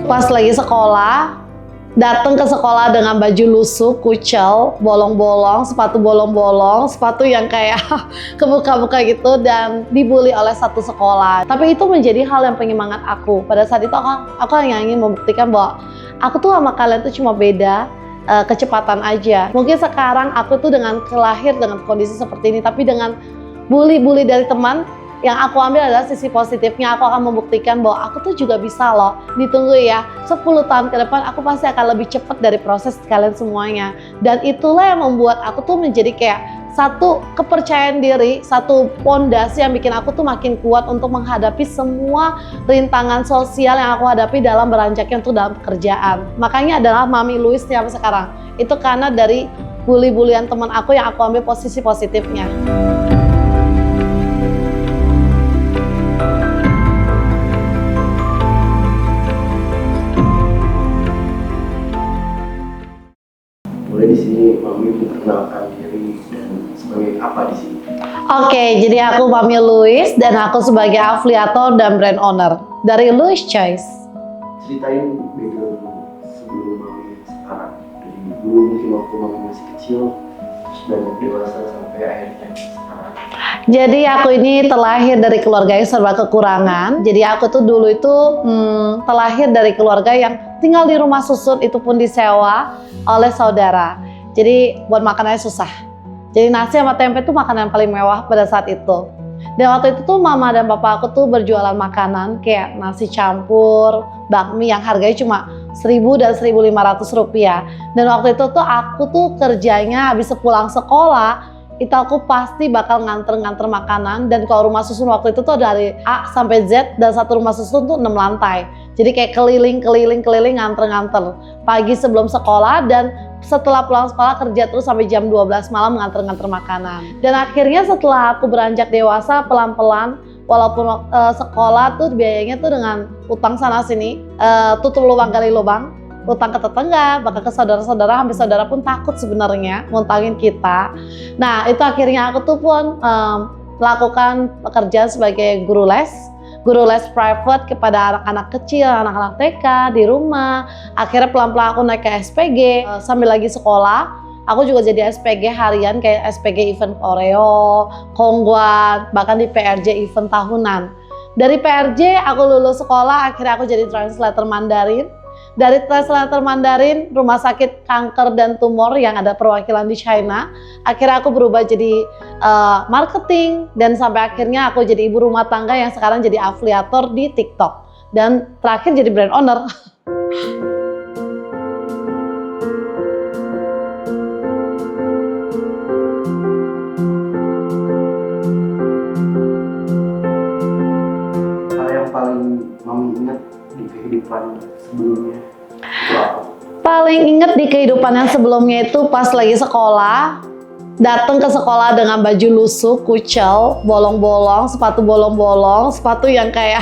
pas lagi sekolah, datang ke sekolah dengan baju lusuh, kucel, bolong-bolong, sepatu yang kayak kebuka-buka gitu, dan dibully oleh satu sekolah. Tapi itu menjadi hal yang penyemangat aku. Pada saat itu aku hanya ingin membuktikan bahwa aku tuh sama kalian tuh cuma beda kecepatan aja. Mungkin sekarang aku tuh dengan kelahir dengan kondisi seperti ini, tapi dengan bully-bully dari teman, yang aku ambil adalah sisi positifnya. Aku akan membuktikan bahwa aku tuh juga bisa loh. Ditunggu ya, 10 tahun ke depan aku pasti akan lebih cepat dari proses kalian semuanya. Dan itulah yang membuat aku tuh menjadi kayak satu kepercayaan diri, satu pondasi yang bikin aku tuh makin kuat untuk menghadapi semua rintangan sosial yang aku hadapi dalam beranjaknya untuk dalam pekerjaan. Makanya adalah Mami Louis sampai sekarang. Itu karena dari bully-bullyan teman aku yang aku ambil posisi positifnya. Boleh di sini Mami memperkenalkan diri dan sebagai apa di sini? Oke, jadi aku Mami Louis dan aku sebagai afiliator dan brand owner dari Louis Choice. Ceritain background sebelum Mami sekarang, dari dulu mungkin waktu Mami masih kecil, terus banyak dewasa sampai akhirnya sekarang. Jadi aku ini terlahir dari keluarga yang serba kekurangan. Jadi aku tuh dulu itu terlahir dari keluarga yang tinggal di rumah susun, itu pun disewa oleh saudara. Jadi buat makanannya susah. Jadi nasi sama tempe tuh makanan paling mewah pada saat itu. Dan waktu itu tuh mama dan papa aku tuh berjualan makanan kayak nasi campur, bakmi yang harganya cuma 1.000 dan 1.500 rupiah. Dan waktu itu tuh aku tuh kerjanya habis pulang sekolah, itu aku pasti bakal nganter-nganter makanan. Dan kalau rumah susun waktu itu tuh dari A sampai Z, dan satu rumah susun tuh 6 lantai. Jadi kayak keliling nganter-nganter pagi sebelum sekolah, dan setelah pulang sekolah kerja terus sampai jam 12 malam nganter-nganter makanan. Dan akhirnya setelah aku beranjak dewasa, pelan-pelan, walaupun sekolah tuh biayanya tuh dengan utang sana sini, tutup lubang gali lubang, utang ke tetangga, bahkan ke saudara-saudara, hampir saudara pun takut sebenarnya nguntangin kita. Nah itu akhirnya aku tuh pun melakukan pekerjaan sebagai guru les private kepada anak-anak kecil, anak-anak TK di rumah. Akhirnya pelan-pelan aku naik ke SPG, sambil lagi sekolah, aku juga jadi SPG harian kayak SPG event Oreo, Kongguan, bahkan di PRJ event tahunan. Dari PRJ aku lulus sekolah, akhirnya aku jadi translator Mandarin. Dari translator Mandarin, rumah sakit kanker dan tumor yang ada perwakilan di China, akhirnya aku berubah jadi marketing, dan sampai akhirnya aku jadi ibu rumah tangga yang sekarang jadi afiliator di TikTok, dan terakhir jadi brand owner. Hal yang paling Mami ingat di kehidupan sebelumnya itu apa? Paling inget di kehidupan yang sebelumnya itu pas lagi sekolah, datang ke sekolah dengan baju lusuh, kucel, bolong-bolong, sepatu yang kayak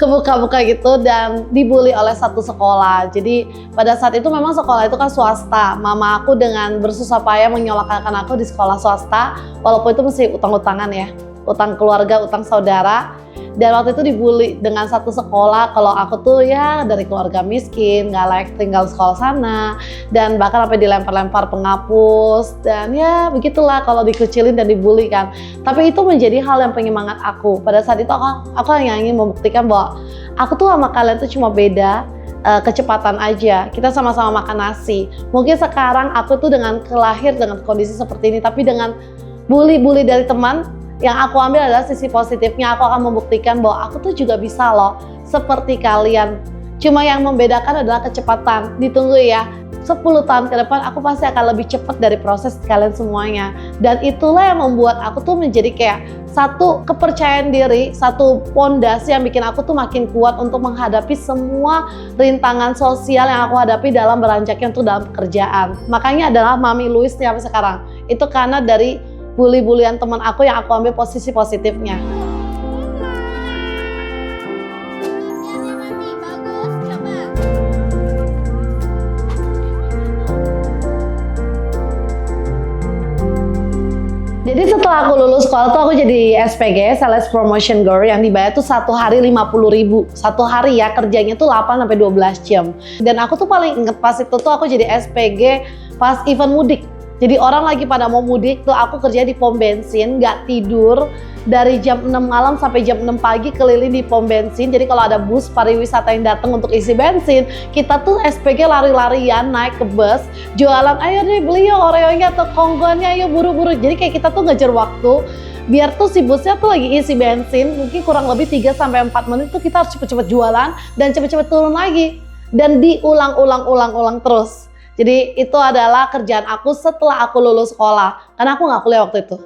kebuka-buka gitu, dan dibully oleh satu sekolah. Jadi pada saat itu memang sekolah itu kan swasta. Mama aku dengan bersusah payah menyolokkan aku di sekolah swasta, walaupun itu mesti utang-utangan ya, utang keluarga, utang saudara. Dan waktu itu dibully dengan satu sekolah kalau aku tuh ya dari keluarga miskin, nggak layak tinggal sekolah sana, dan bahkan sampai dilempar-lempar penghapus, dan ya begitulah kalau dikucilin dan dibully kan. Tapi itu menjadi hal yang penyemangat aku. Pada saat itu aku hanya ingin membuktikan bahwa aku tuh sama kalian tuh cuma beda kecepatan aja. Kita sama-sama makan nasi. Mungkin sekarang aku tuh dengan kelahir dengan kondisi seperti ini, tapi dengan bully-bully dari teman, yang aku ambil adalah sisi positifnya. Aku akan membuktikan bahwa aku tuh juga bisa loh seperti kalian. Cuma yang membedakan adalah kecepatan. Ditunggu ya, 10 tahun ke depan aku pasti akan lebih cepat dari proses kalian semuanya. Dan itulah yang membuat aku tuh menjadi kayak satu kepercayaan diri, satu pondasi yang bikin aku tuh makin kuat untuk menghadapi semua rintangan sosial yang aku hadapi dalam beranjaknya untuk dalam pekerjaan. Makanya adalah Mami Louis sampai sekarang. Itu karena dari bully-bullyan teman aku yang aku ambil posisi positifnya. Jadi setelah setelah aku lulus sekolah tuh aku jadi SPG, Sales Promotion Girl, yang dibayar tuh satu hari 50.000. Satu hari ya, kerjanya tuh 8 sampai 12 jam. Dan aku tuh paling inget pas itu tuh aku jadi SPG pas event mudik. Jadi orang lagi pada mau mudik tuh aku kerja di pom bensin, nggak tidur dari jam 6 malam sampai jam 6 pagi keliling di pom bensin. Jadi kalau ada bus pariwisata yang datang untuk isi bensin, kita tuh SPG lari-larian naik ke bus, jualan, ayo deh beli yuk Oreo-nya atau Kongguannya, ayo buru-buru. Jadi kayak kita tuh ngejar waktu biar tuh si busnya tuh lagi isi bensin, mungkin kurang lebih 3 sampai 4 menit tuh kita harus cepet-cepet jualan dan cepet-cepet turun lagi. Dan diulang-ulang terus. Jadi itu adalah kerjaan aku setelah aku lulus sekolah. Karena aku nggak kuliah waktu itu.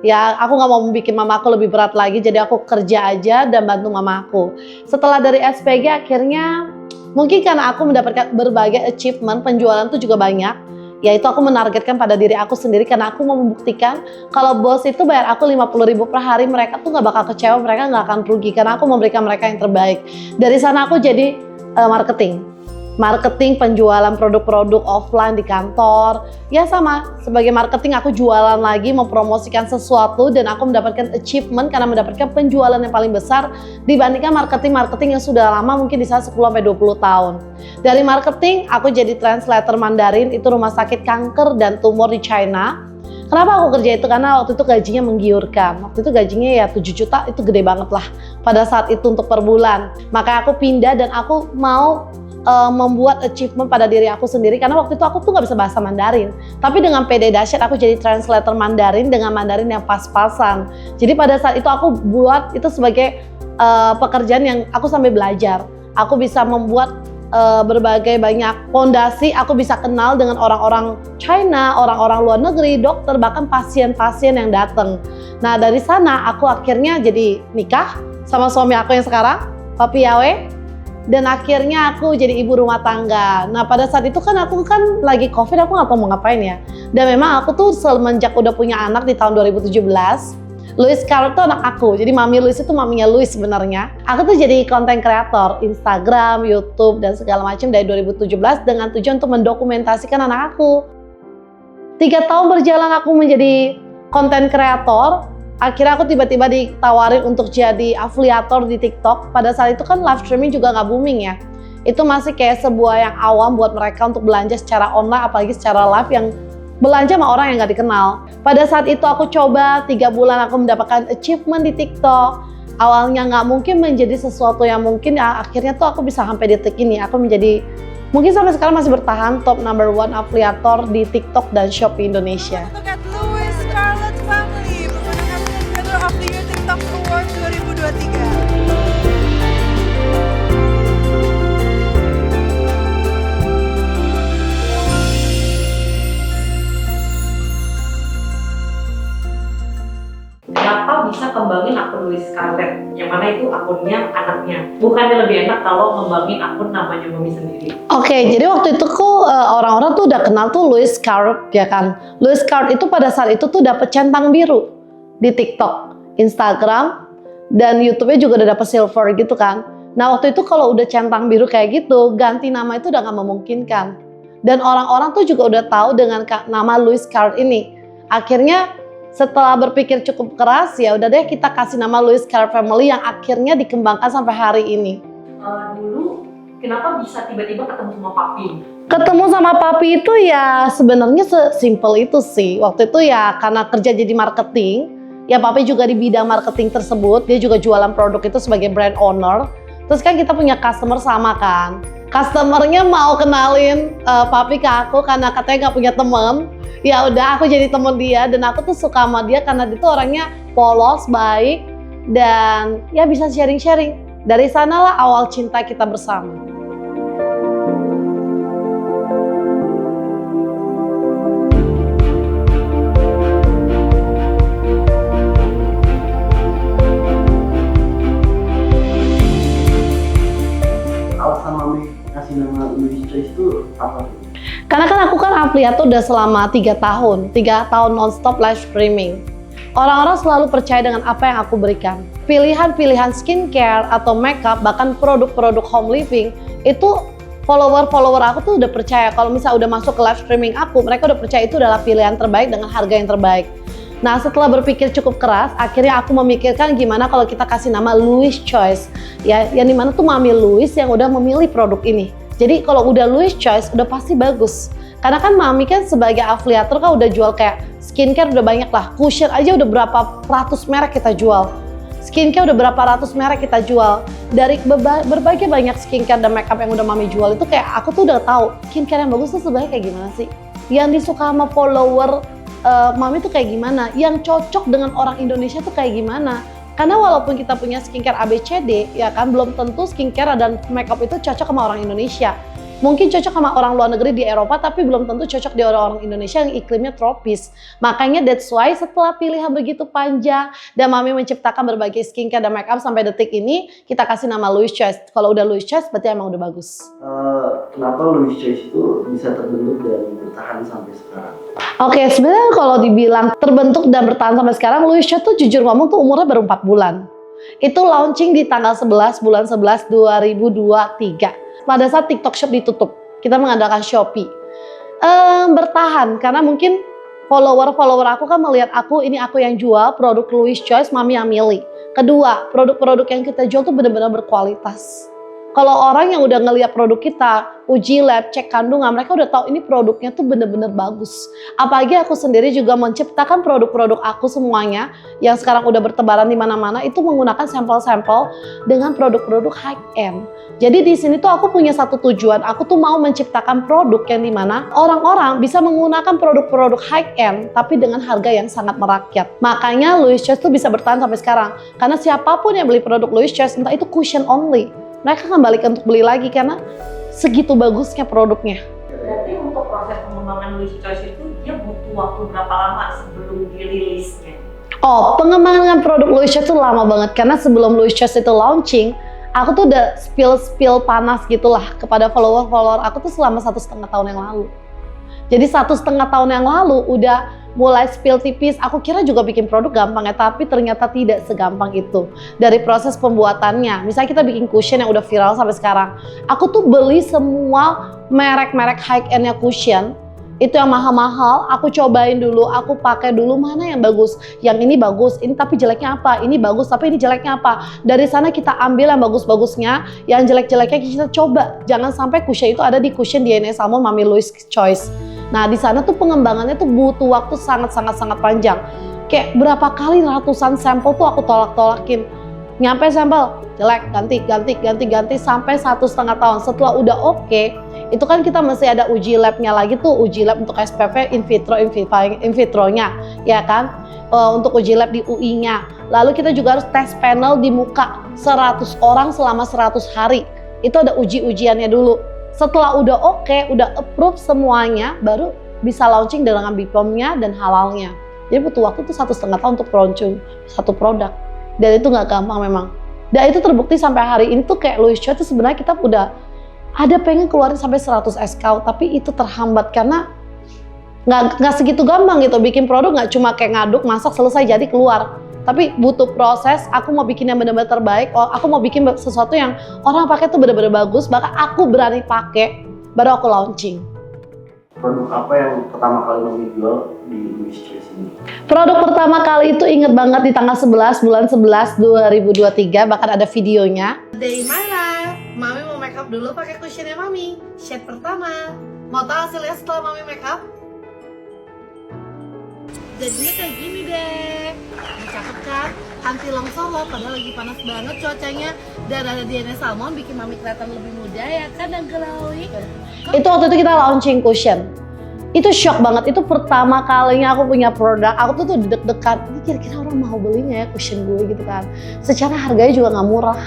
Ya, aku nggak mau bikin mama aku lebih berat lagi. Jadi aku kerja aja dan bantu mama aku. Setelah dari SPG akhirnya mungkin karena aku mendapatkan berbagai achievement, penjualan tuh juga banyak. Yaitu aku menargetkan pada diri aku sendiri karena aku mau membuktikan kalau bos itu bayar aku 50.000 per hari, mereka tuh nggak bakal kecewa, mereka nggak akan rugi karena aku memberikan mereka yang terbaik. Dari sana aku jadi marketing, penjualan produk-produk offline di kantor. Ya sama, sebagai marketing aku jualan lagi, mempromosikan sesuatu dan aku mendapatkan achievement karena mendapatkan penjualan yang paling besar dibandingkan marketing yang sudah lama mungkin di sana 10-20 tahun. Dari marketing aku jadi translator Mandarin, itu rumah sakit kanker dan tumor di China. Kenapa aku kerja itu? Karena waktu itu gajinya menggiurkan. Waktu itu gajinya ya 7 juta, itu gede banget lah pada saat itu untuk per bulan. Maka aku pindah dan aku mau membuat achievement pada diri aku sendiri karena waktu itu aku tuh nggak bisa bahasa Mandarin. Tapi dengan PD dahsyat aku jadi translator Mandarin dengan Mandarin yang pas-pasan. Jadi pada saat itu aku buat itu sebagai pekerjaan yang aku sambil belajar. Aku bisa membuat berbagai banyak fondasi, aku bisa kenal dengan orang-orang China, orang-orang luar negeri, dokter, bahkan pasien-pasien yang datang. Nah dari sana aku akhirnya jadi nikah sama suami aku yang sekarang, Papi Yawe. Dan akhirnya aku jadi ibu rumah tangga. Nah pada saat itu kan aku kan lagi COVID, aku nggak tahu mau ngapain ya. Dan memang aku tuh semenjak udah punya anak di tahun 2017, Louis Carrot tuh anak aku. Jadi Mami Louis itu maminya Louis sebenarnya. Aku tuh jadi content creator, Instagram, YouTube, dan segala macam dari 2017 dengan tujuan untuk mendokumentasikan anak aku. 3 tahun berjalan aku menjadi content creator. Akhirnya aku tiba-tiba ditawarin untuk jadi afiliator di TikTok. Pada saat itu kan live streaming juga nggak booming ya. Itu masih kayak sebuah yang awam buat mereka untuk belanja secara online, apalagi secara live yang belanja sama orang yang nggak dikenal. Pada saat itu aku coba 3 bulan aku mendapatkan achievement di TikTok. Awalnya nggak mungkin menjadi sesuatu yang mungkin, ya, akhirnya tuh aku bisa sampai detik ini. Aku menjadi, mungkin sampai sekarang masih bertahan top number 1 afiliator di TikTok dan Shopee Indonesia. Look at Louis Carrot Family memenangkan Creator of the Year TikTok Award 2023. Kenapa bisa kembangin akun Louis Carrot, yang mana itu akunnya anaknya? Bukannya lebih enak kalau ngembangin akun namanya Mami sendiri? Oke, jadi waktu itu orang-orang tuh udah kenal tuh Louis Carrot ya kan. Louis Carrot itu pada saat itu tuh dapet centang biru di TikTok, Instagram, dan YouTube-nya juga udah dapet silver gitu kan. Nah waktu itu kalau udah centang biru kayak gitu, ganti nama itu udah gak memungkinkan. Dan orang-orang tuh juga udah tahu dengan nama Louis Carrot ini. Akhirnya setelah berpikir cukup keras, ya udah deh kita kasih nama Louis Carrot Family yang akhirnya dikembangkan sampai hari ini. Dulu kenapa bisa tiba-tiba ketemu sama Papi? Ketemu sama Papi itu ya sebenarnya sesimpel itu sih. Waktu itu ya karena kerja jadi marketing, ya Papi juga di bidang marketing tersebut, dia juga jualan produk itu sebagai brand owner. Terus kan kita punya customer sama kan. Customernya mau kenalin Papi ke aku karena katanya nggak punya temen. Ya udah aku jadi temen dia dan aku tuh suka sama dia karena dia tuh orangnya polos, baik, dan ya bisa sharing-sharing. Dari sanalah awal cinta kita bersama. Alasan Mami kasih nama Louis Choice itu apa? Karena kan aku kan afiliator udah selama 3 tahun non-stop live streaming. Orang-orang selalu percaya dengan apa yang aku berikan. Pilihan-pilihan skincare atau makeup, bahkan produk-produk home living, itu follower aku tuh udah percaya kalau misalnya udah masuk ke live streaming aku, mereka udah percaya itu adalah pilihan terbaik dengan harga yang terbaik. Nah setelah berpikir cukup keras, akhirnya aku memikirkan gimana kalau kita kasih nama Louis Choice. Ya, yang dimana tuh Mami Louis yang udah memilih produk ini. Jadi kalau udah Louis Choice udah pasti bagus. Karena kan Mami kan sebagai afiliator kan udah jual kayak skincare udah banyak lah. Cushion aja udah berapa ratus merek kita jual. Skincare udah berapa ratus merek kita jual. Dari berbagai banyak skincare dan makeup yang udah Mami jual itu kayak aku tuh udah tahu skincare yang bagus tuh sebenarnya kayak gimana sih. Yang disuka sama follower Mami tuh kayak gimana. Yang cocok dengan orang Indonesia tuh kayak gimana. Karena walaupun kita punya skincare ABCD, ya kan belum tentu skincare dan makeup itu cocok sama orang Indonesia. Mungkin cocok sama orang luar negeri di Eropa, tapi belum tentu cocok di orang-orang Indonesia yang iklimnya tropis. Makanya that's why setelah pilihan begitu panjang dan Mami menciptakan berbagai skincare dan makeup sampai detik ini, kita kasih nama Louis Choice. Kalau udah Louis Choice berarti emang udah bagus. Kenapa Louis Choice itu bisa terbentuk dan bertahan sampai sekarang? Oke, sebenarnya kalau dibilang terbentuk dan bertahan sampai sekarang, Louis Choice tuh jujur ngomong tuh umurnya baru 4 bulan. Itu launching di tanggal 11 bulan 11 2023. Pada saat TikTok Shop ditutup, kita mengandalkan Shopee. Bertahan karena mungkin follower aku kan melihat ini aku yang jual produk Louis Choice, Mami yang milih. Kedua, produk-produk yang kita jual tuh benar-benar berkualitas. Kalau orang yang udah ngelihat produk kita, uji lab, cek kandungan, mereka udah tahu ini produknya tuh bener-bener bagus. Apalagi aku sendiri juga menciptakan produk-produk aku semuanya yang sekarang udah bertebaran di mana-mana itu menggunakan sampel-sampel dengan produk-produk high end. Jadi di sini tuh aku punya satu tujuan, aku tuh mau menciptakan produk yang dimana orang-orang bisa menggunakan produk-produk high end tapi dengan harga yang sangat merakyat. Makanya Louis Choice tuh bisa bertahan sampai sekarang. Karena siapapun yang beli produk Louis Choice, entah itu cushion only, mereka akan balik untuk beli lagi karena segitu bagusnya produknya. Berarti untuk proses pengembangan Louis Choice itu dia butuh waktu berapa lama sebelum dirilisnya? Oh, pengembangan produk Louis Choice itu lama banget karena sebelum Louis Choice itu launching, aku tuh udah spill panas gitulah kepada follower aku tuh selama 1,5 tahun yang lalu. Jadi 1,5 tahun yang lalu udah mulai spill tipis. Aku kira juga bikin produk gampang ya, tapi ternyata tidak segampang itu. Dari proses pembuatannya, misalnya kita bikin cushion yang udah viral sampai sekarang. Aku tuh beli semua merek-merek high end-nya cushion. Itu yang mahal-mahal, aku cobain dulu, aku pakai dulu mana yang bagus. Yang ini bagus, ini tapi jeleknya apa? Ini bagus, tapi ini jeleknya apa? Dari sana kita ambil yang bagus-bagusnya, yang jelek-jeleknya kita coba. Jangan sampai cushion itu ada di cushion DNA Salmon Mami Louis Choice. Nah di sana tuh pengembangannya tuh butuh waktu sangat panjang. Kayak berapa kali ratusan sampel tuh aku tolak-tolakin. Nyampe sampel, jelek, ganti sampai 1,5 tahun. Setelah udah oke, itu kan kita masih ada uji labnya lagi tuh, uji lab untuk SPP in vitronya, ya kan? Untuk uji lab di UI-nya. Lalu kita juga harus tes panel di muka 100 orang selama 100 hari. Itu ada uji-ujiannya dulu. Setelah udah oke, udah approve semuanya, baru bisa launching dengan BPOM-nya dan halalnya. Jadi butuh waktu tuh 1,5 tahun untuk launching satu produk. Dan itu nggak gampang memang. Dan itu terbukti sampai hari ini tuh kayak Louis Choice tuh sebenarnya kita udah ada pengen keluarin sampai 100 SKU, tapi itu terhambat karena nggak segitu gampang gitu. Bikin produk nggak cuma kayak ngaduk, masak, selesai jadi keluar. Tapi butuh proses, aku mau bikin yang benar-benar terbaik, aku mau bikin sesuatu yang orang pakai tuh benar-benar bagus, bahkan aku berani pakai, baru aku launching. Produk apa yang pertama kali Mami jual di Louis Choice ini? Produk pertama kali itu inget banget di tanggal 11 bulan 11 2023, bahkan ada videonya. Day in my life, Mami mau make up dulu pakai cushionnya Mami, shade pertama. Mau tahu hasilnya setelah Mami make up? Jadinya kayak gini deh. Cakep kan? Anti longsor loh, padahal lagi panas banget cuacanya. Dan ada DNA Salmon bikin Mami kelihatan lebih muda ya kan, dan glowing. Itu waktu itu kita launching cushion. Itu shock banget, itu pertama kalinya aku punya produk. Aku tuh deg-degan, ini kira-kira orang mau belinya ya cushion gue gitu kan. Secara harganya juga gak murah.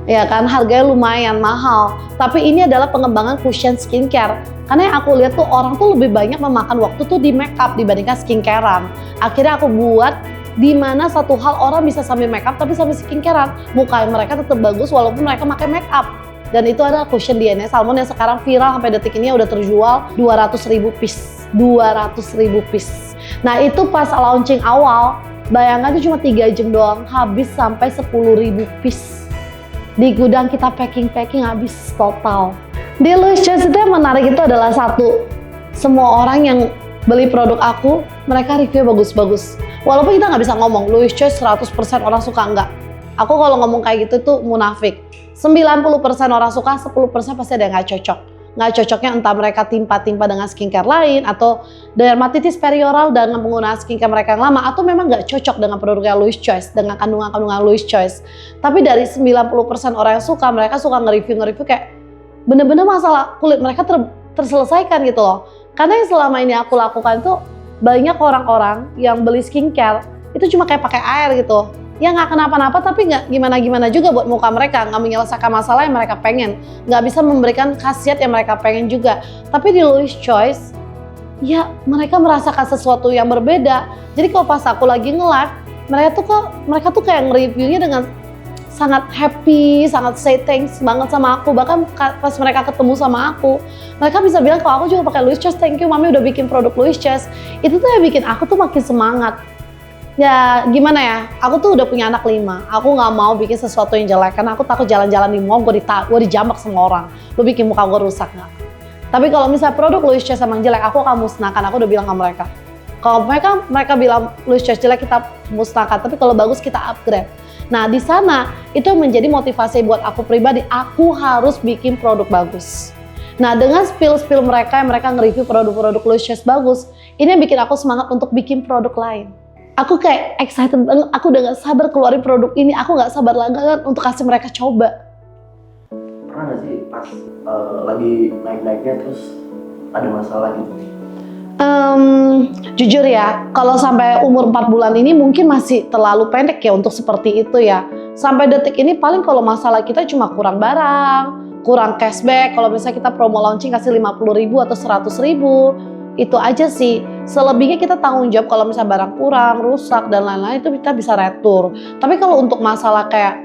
Ya kan, harganya lumayan mahal. Tapi ini adalah pengembangan cushion skincare. Karena yang aku lihat tuh orang tuh lebih banyak memakan waktu tuh di make up dibandingkan skincarean. Akhirnya aku buat di mana satu hal orang bisa sambil make up tapi sambil skincarean. Muka mereka tetap bagus walaupun mereka pakai make up. Dan itu adalah cushion DNA Salmon yang sekarang viral sampai detik ini udah terjual 200.000 piece. 200.000 piece. Nah itu pas launching awal, bayangkan itu cuma 3 jam doang, habis sampai 10.000 piece. Di gudang kita packing habis total. Di Louis Choice itu yang menarik itu adalah satu, semua orang yang beli produk aku, mereka review bagus-bagus. Walaupun kita nggak bisa ngomong Louis Choice 100% orang suka, enggak. Aku kalau ngomong kayak gitu tuh munafik. 90% orang suka, 10% pasti ada yang nggak cocok. Nggak cocoknya entah mereka timpa-timpa dengan skincare lain, atau dermatitis perioral dengan penggunaan skincare mereka yang lama, atau memang nggak cocok dengan produknya Louis Choice, dengan kandungan-kandungan Louis Choice. Tapi dari 90% orang yang suka, mereka suka nge-review kayak bener-bener masalah kulit mereka terselesaikan gitu loh. Karena yang selama ini aku lakukan tuh banyak orang-orang yang beli skincare itu cuma kayak pakai air gitu. Ya nggak kenapa-napa, tapi nggak gimana-gimana juga buat muka mereka, nggak menyelesaikan masalah yang mereka pengen, nggak bisa memberikan khasiat yang mereka pengen juga. Tapi di Louis Choice, ya mereka merasakan sesuatu yang berbeda. Jadi kalau pas aku lagi nge-live, mereka tuh kayak nge-reviewnya dengan sangat happy, sangat say thanks banget sama aku. Bahkan pas mereka ketemu sama aku, mereka bisa bilang kalau aku juga pakai Louis Choice, thank you mami udah bikin produk Louis Choice. Itu tuh yang bikin aku tuh makin semangat. Ya gimana ya, aku tuh udah punya anak 5, aku nggak mau bikin sesuatu yang jelek karena aku takut jalan-jalan di mall gue dijambak sama orang, lu bikin muka gue rusak nggak? Tapi kalau misalnya produk Louis Choice emang jelek, aku akan musnahkan. Aku udah bilang ke mereka, kalau mereka bilang Louis Choice jelek, kita musnahkan, tapi kalau bagus kita upgrade. Nah di sana itu menjadi motivasi buat aku pribadi, aku harus bikin produk bagus. Nah dengan spill mereka yang mereka nge-review produk-produk Louis Choice bagus, ini yang bikin aku semangat untuk bikin produk lain. Aku kayak excited banget, aku udah gak sabar keluarin produk ini, aku gak sabar lagi untuk kasih mereka coba. Pernah gak sih pas lagi naik-naiknya terus ada masalah gitu? Jujur ya, kalau sampai umur 4 bulan ini mungkin masih terlalu pendek ya untuk seperti itu ya. Sampai detik ini paling kalau masalah kita cuma kurang barang, kurang cashback, kalau misalnya kita promo launching kasih 50.000 atau 100.000, itu aja sih. Selebihnya kita tanggung jawab kalau misalnya barang kurang, rusak dan lain-lain itu kita bisa retur. Tapi kalau untuk masalah kayak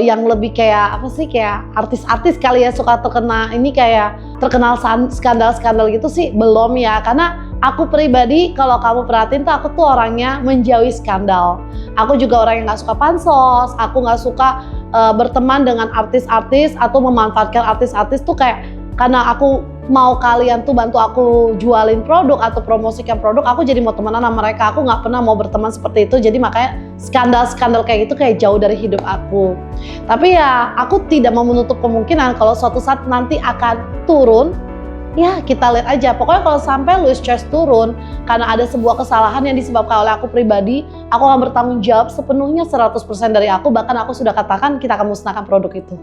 yang lebih kayak apa sih, kayak artis-artis kali ya suka terkenal skandal-skandal gitu sih belum ya. Karena aku pribadi kalau kamu perhatiin tuh aku tuh orangnya menjauhi skandal. Aku juga orang yang nggak suka pansos, aku nggak suka berteman dengan artis-artis atau memanfaatkan artis-artis tuh kayak karena aku mau kalian tuh bantu aku jualin produk atau promosikan produk, aku jadi mau temenan sama mereka. Aku nggak pernah mau berteman seperti itu, jadi makanya skandal-skandal kayak gitu kayak jauh dari hidup aku. Tapi ya aku tidak mau menutup kemungkinan kalau suatu saat nanti akan turun, ya kita lihat aja. Pokoknya kalau sampai Louis Choice turun karena ada sebuah kesalahan yang disebabkan oleh aku pribadi, aku akan bertanggung jawab sepenuhnya 100% dari aku. Bahkan aku sudah katakan kita akan musnahkan produk itu.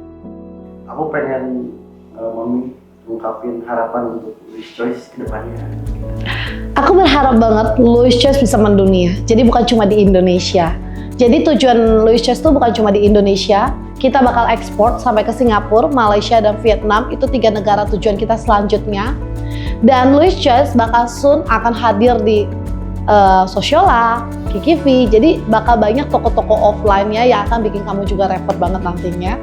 Aku pengen mami ungkapin harapan untuk Louis Choice ke depannya. Aku berharap banget Louis Choice bisa mendunia. Jadi bukan cuma di Indonesia. Jadi tujuan Louis Choice itu bukan cuma di Indonesia. Kita bakal ekspor sampai ke Singapura, Malaysia, dan Vietnam. Itu 3 negara tujuan kita selanjutnya. Dan Louis Choice bakal soon akan hadir di Sociolla, Kikivi. Jadi bakal banyak toko-toko offline-nya yang akan bikin kamu juga repot banget nantinya.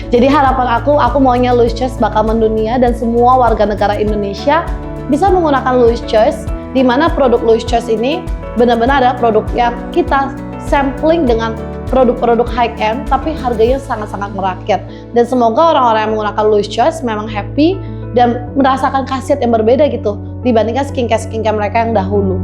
Jadi harapan aku maunya Louis Choice bakal mendunia dan semua warga negara Indonesia bisa menggunakan Louis Choice, di mana produk Louis Choice ini benar-benar ada produk yang kita sampling dengan produk-produk high end tapi harganya sangat-sangat merakyat. Dan semoga orang-orang yang menggunakan Louis Choice memang happy dan merasakan khasiat yang berbeda gitu dibandingkan skincare mereka yang dahulu.